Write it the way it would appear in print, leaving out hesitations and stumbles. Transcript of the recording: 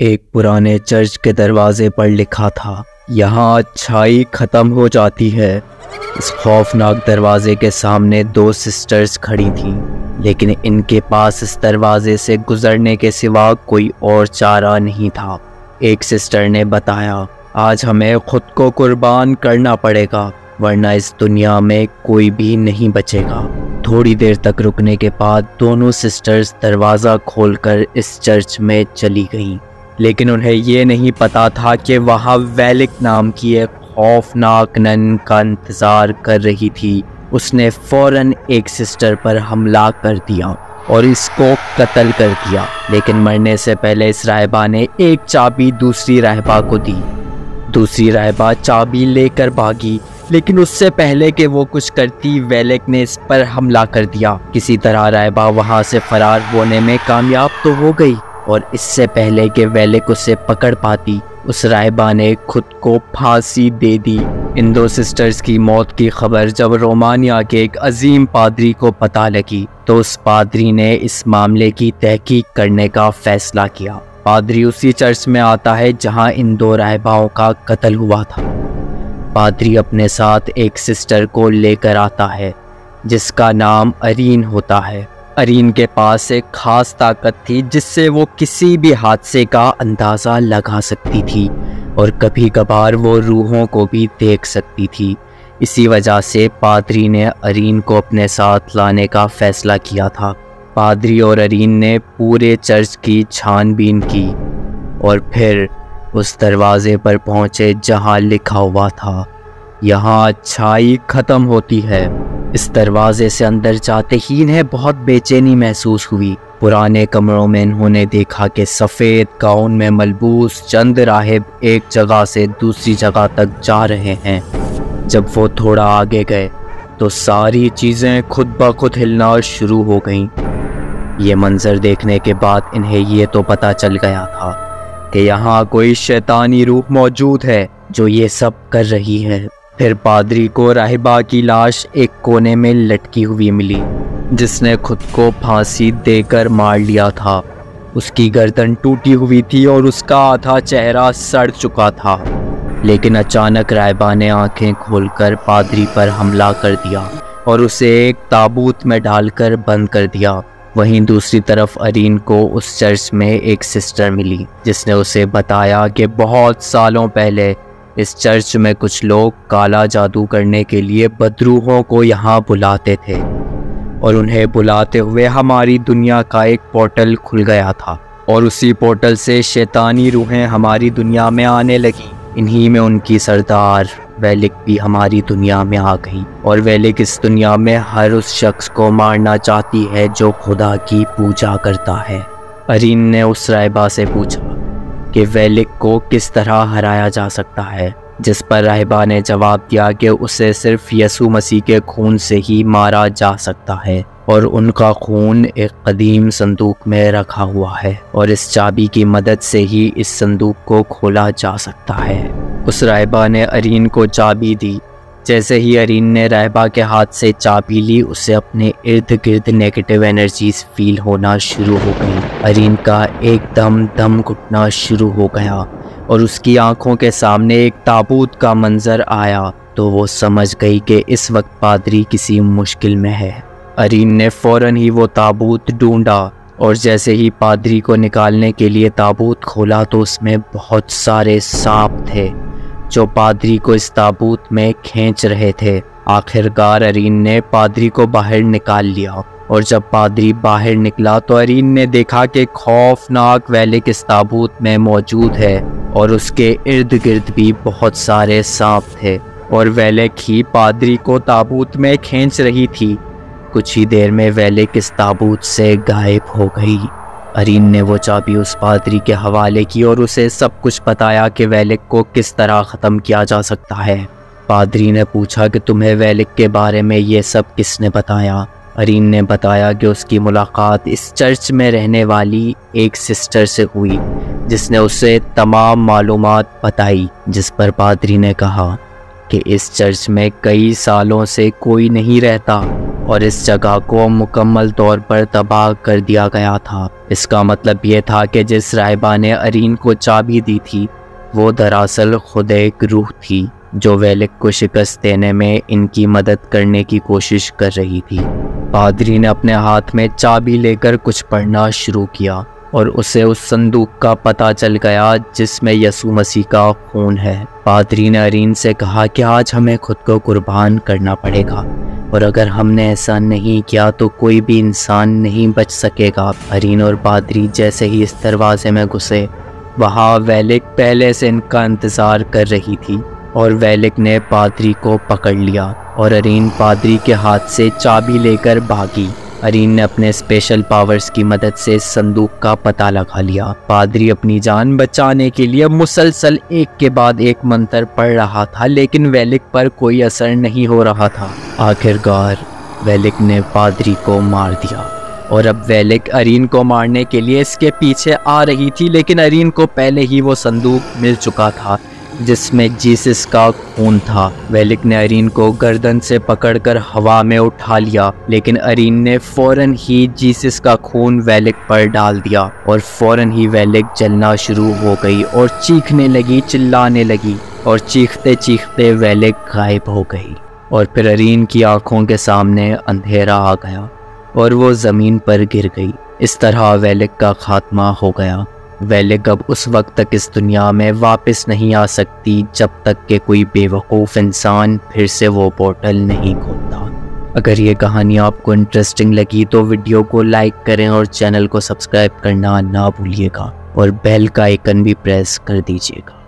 एक पुराने चर्च के दरवाजे पर लिखा था, यहाँ अच्छाई खत्म हो जाती है। इस खौफनाक दरवाजे के सामने दो सिस्टर्स खड़ी थीं, लेकिन इनके पास इस दरवाजे से गुजरने के सिवा कोई और चारा नहीं था। एक सिस्टर ने बताया, आज हमें खुद को कुर्बान करना पड़ेगा, वरना इस दुनिया में कोई भी नहीं बचेगा। थोड़ी देर तक रुकने के बाद दोनों सिस्टर्स दरवाज़ा खोलकर इस चर्च में चली गईं, लेकिन उन्हें ये नहीं पता था कि वहाँ वेलिक नाम की एक खौफनाक नन का इंतज़ार कर रही थी। उसने फ़ौरन एक सिस्टर पर हमला कर दिया और इसको कत्ल कर दिया, लेकिन मरने से पहले इस राहिबा ने एक चाबी दूसरी राहिबा को दी। दूसरी राहिबा चाबी लेकर भागी, लेकिन उससे पहले कि वो कुछ करती वेलिक ने इस पर हमला कर दिया। किसी तरह राहिबा वहाँ से फरार होने में कामयाब तो हो गई, और इससे पहले कि वेलिक उसे पकड़ पाती, उस राहिबा ने खुद को फांसी दे दी। इन दो सिस्टर्स की मौत की खबर जब रोमानिया के एक अजीम पादरी को पता लगी, तो उस पादरी ने इस मामले की तहकीक करने का फैसला किया। पादरी उसी चर्च में आता है जहां इन दो राहिबाओं का कत्ल हुआ था। पादरी अपने साथ एक सिस्टर को लेकर आता है जिसका नाम अरीन होता है। अरीन के पास एक खास ताकत थी जिससे वो किसी भी हादसे का अंदाज़ा लगा सकती थी, और कभी कभार वो रूहों को भी देख सकती थी। इसी वजह से पादरी ने अरीन को अपने साथ लाने का फैसला किया था। पादरी और अरीन ने पूरे चर्च की छानबीन की और फिर उस दरवाजे पर पहुँचे जहाँ लिखा हुआ था, यहाँ अच्छाई ख़त्म होती है। इस दरवाजे से अंदर जाते ही इन्हें बहुत बेचैनी महसूस हुई। पुराने कमरों में इन्होंने देखा कि सफ़ेद गाउन में मलबूस चंद राहिब एक जगह से दूसरी जगह तक जा रहे हैं। जब वो थोड़ा आगे गए तो सारी चीज़ें खुद ब खुद हिलना शुरू हो गईं। ये मंजर देखने के बाद इन्हें ये तो पता चल गया था कि यहाँ कोई शैतानी रूह मौजूद है जो ये सब कर रही है। फिर पादरी को राहिबा की लाश एक कोने में लटकी हुई मिली, जिसने खुद को फांसी देकर मार लिया था। उसकी गर्दन टूटी हुई थी और उसका आधा चेहरा सड़ चुका था। लेकिन अचानक राहिबा ने आंखें खोलकर पादरी पर हमला कर दिया और उसे एक ताबूत में डालकर बंद कर दिया। वहीं दूसरी तरफ अरीन को उस चर्च में एक सिस्टर मिली, जिसने उसे बताया कि बहुत सालों पहले इस चर्च में कुछ लोग काला जादू करने के लिए बदरूहों को यहाँ बुलाते थे, और उन्हें बुलाते हुए हमारी दुनिया का एक पोर्टल खुल गया था, और उसी पोर्टल से शैतानी रूहें हमारी दुनिया में आने लगी। इन्हीं में उनकी सरदार वेलिक भी हमारी दुनिया में आ गई, और वेलिक इस दुनिया में हर उस शख्स को मारना चाहती है जो खुदा की पूजा करता है। अरीन ने उस राहिबा से पूछा कि वेलिक को किस तरह हराया जा सकता है, जिस पर राहिबा ने जवाब दिया कि उसे सिर्फ यसु मसीह के खून से ही मारा जा सकता है, और उनका खून एक कदीम संदूक में रखा हुआ है, और इस चाबी की मदद से ही इस संदूक को खोला जा सकता है। उस राहिबा ने अरीन को चाबी दी। जैसे ही अरीन ने राहिबा के हाथ से चाबी ली, उसे अपने इर्द गिर्द नेगेटिव एनर्जीज फील होना शुरू हो गई। अरीन का एकदम दम घुटना शुरू हो गया और उसकी आंखों के सामने एक ताबूत का मंजर आया, तो वो समझ गई कि इस वक्त पादरी किसी मुश्किल में है। अरीन ने फ़ौरन ही वो ताबूत ढूंढा, और जैसे ही पादरी को निकालने के लिए ताबूत खोला तो उसमें बहुत सारे सांप थे जो पादरी को इस ताबूत में खींच रहे थे। आखिरकार अरीन ने पादरी को बाहर निकाल लिया, और जब पादरी बाहर निकला तो अरीन ने देखा कि खौफनाक वेलिक इस ताबूत में मौजूद है, और उसके इर्द गिर्द भी बहुत सारे सांप थे, और वेलिक ही पादरी को ताबूत में खींच रही थी। कुछ ही देर में वेलिक इस ताबूत से गायब हो गई। अरीन ने वो चाबी उस पादरी के हवाले की और उसे सब कुछ बताया कि वेलिक को किस तरह ख़त्म किया जा सकता है। पादरी ने पूछा कि तुम्हें वेलिक के बारे में ये सब किसने बताया। अरीन ने बताया कि उसकी मुलाकात इस चर्च में रहने वाली एक सिस्टर से हुई, जिसने उसे तमाम मालूमात बताई, जिस पर पादरी ने कहा कि इस चर्च में कई सालों से कोई नहीं रहता, और इस जगह को मुकम्मल तौर पर तबाह कर दिया गया था। इसका मतलब ये था कि जिस राहिबा ने अरीन को चाबी दी थी वो दरअसल खुद एक रूह थी जो वेलिक को शिकस्त देने में इनकी मदद करने की कोशिश कर रही थी। पादरी ने अपने हाथ में चाबी लेकर कुछ पढ़ना शुरू किया और उसे उस संदूक का पता चल गया जिसमें यसु मसीह का खून है। पादरी ने अरीन से कहा कि आज हमें खुद को कुर्बान करना पड़ेगा और अगर हमने ऐसा नहीं किया तो कोई भी इंसान नहीं बच सकेगा। अरीन और पादरी जैसे ही इस दरवाजे में घुसे वहाँ वेलिक पहले से इनका इंतज़ार कर रही थी और वेलिक ने पादरी को पकड़ लिया और अरीन पादरी के हाथ से चाबी लेकर भागी। अरीन ने अपने स्पेशल पावर्स की मदद से संदूक का पता लगा लिया। पादरी अपनी जान बचाने के लिए मुसलसल एक के बाद एक मंत्र पढ़ रहा था लेकिन वेलिक पर कोई असर नहीं हो रहा था। आखिरकार वेलिक ने पादरी को मार दिया और अब वेलिक अरीन को मारने के लिए इसके पीछे आ रही थी लेकिन अरीन को पहले ही वो संदूक मिल चुका था जिसमें जीसस का खून था। वेलिक ने अरीन को गर्दन से पकड़कर हवा में उठा लिया लेकिन अरीन ने फौरन ही जीसस का खून वेलिक पर डाल दिया और फौरन ही वेलिक जलना शुरू हो गई और चीखने लगी, चिल्लाने लगी और चीखते चीखते वेलिक गायब हो गई। और फिर अरीन की आंखों के सामने अंधेरा आ गया और वो ज़मीन पर गिर गई। इस तरह वेलिक का खात्मा हो गया। वेलिक अब उस वक्त तक इस दुनिया में वापस नहीं आ सकती जब तक कि कोई बेवकूफ़ इंसान फिर से वो पोर्टल नहीं खोलता। अगर ये कहानी आपको इंटरेस्टिंग लगी तो वीडियो को लाइक करें और चैनल को सब्सक्राइब करना ना भूलिएगा और बेल का आइकन भी प्रेस कर दीजिएगा।